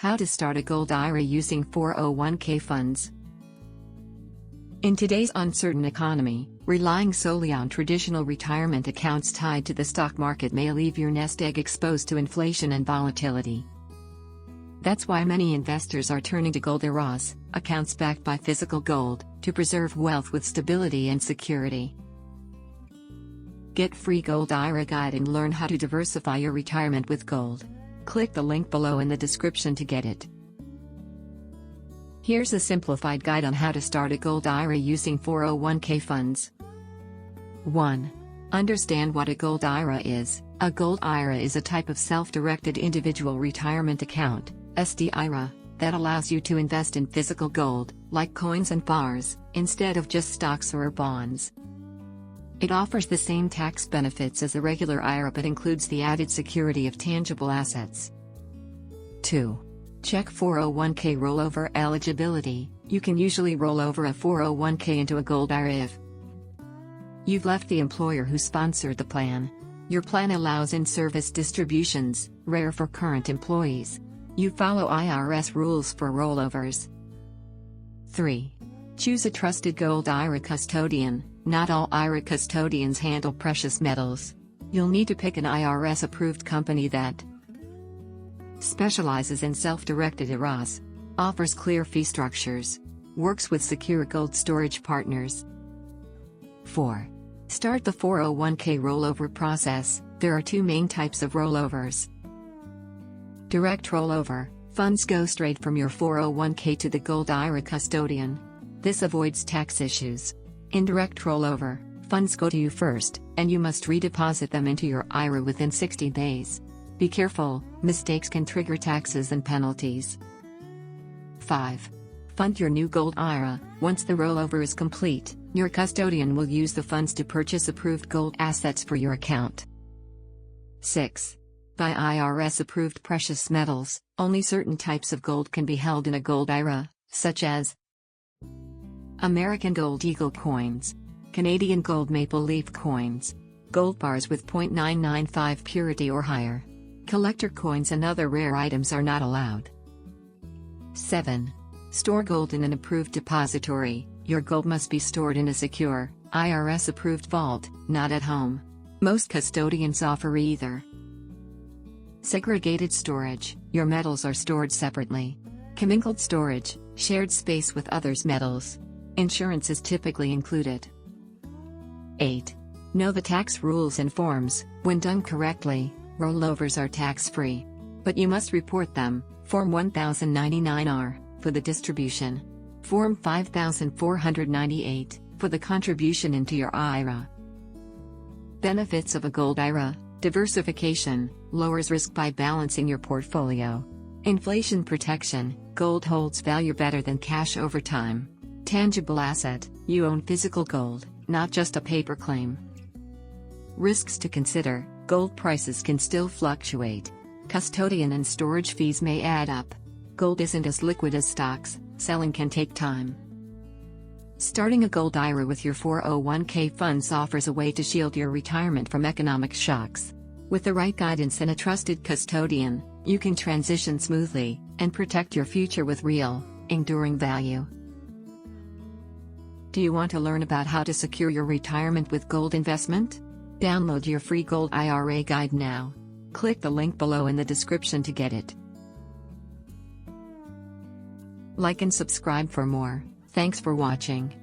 How to start a Gold IRA using 401k funds. In today's uncertain economy, relying solely on traditional retirement accounts tied to the stock market may leave your nest egg exposed to inflation and volatility. That's why many investors are turning to Gold IRAs, accounts backed by physical gold, to preserve wealth with stability and security. Get free Gold IRA guide and learn how to diversify your retirement with gold. Click the link below in the description to get it. Here's a simplified guide on how to start a Gold IRA using 401k funds. 1. Understand what a Gold IRA is. A Gold IRA is a type of self-directed individual retirement account, SDIRA, that allows you to invest in physical gold, like coins and bars, instead of just stocks or bonds. It offers the same tax benefits as a regular IRA but includes the added security of tangible assets. 2. Check 401k rollover eligibility. You can usually roll over a 401k into a Gold IRA if you've left the employer who sponsored the plan. Your plan allows in-service distributions, rare for current employees. You follow IRS rules for rollovers. 3. Choose a trusted Gold IRA custodian. Not all IRA custodians handle precious metals. You'll need to pick an IRS-approved company that specializes in self-directed IRAs, offers clear fee structures, works with secure gold storage partners. 4. Start the 401k rollover process. There are two main types of rollovers. Direct rollover. Funds go straight from your 401k to the Gold IRA custodian. This avoids tax issues. Indirect rollover. Funds go to you first, and you must redeposit them into your IRA within 60 days. Be careful, mistakes can trigger taxes and penalties. 5. Fund your new Gold IRA. Once the rollover is complete, your custodian will use the funds to purchase approved gold assets for your account. 6. Buy IRS-approved precious metals. Only certain types of gold can be held in a Gold IRA, such as American Gold Eagle coins, Canadian Gold Maple Leaf coins, gold bars with 0.995 purity or higher. Collector coins and other rare items are not allowed. 7. Store gold in an approved depository. Your gold must be stored in a secure, IRS-approved vault, not at home. Most custodians offer either. Segregated storage. Your metals are stored separately. Commingled storage, shared space with others' metals. Insurance is typically included. 8. Know the tax rules and forms. When done correctly, rollovers are tax-free. But you must report them. Form 1099-R, for the distribution. Form 5498, for the contribution into your IRA. Benefits of a Gold IRA. Diversification, lowers risk by balancing your portfolio. Inflation protection, gold holds value better than cash over time. Tangible asset, you own physical gold, not just a paper claim. Risks to consider, gold prices can still fluctuate. Custodian and storage fees may add up. Gold isn't as liquid as stocks, selling can take time. Starting a Gold IRA with your 401k funds offers a way to shield your retirement from economic shocks. With the right guidance and a trusted custodian, you can transition smoothly and protect your future with real, enduring value. Do you want to learn about how to secure your retirement with gold investment? Download your free Gold IRA guide now. Click the link below in the description to get it. Like and subscribe for more. Thanks for watching.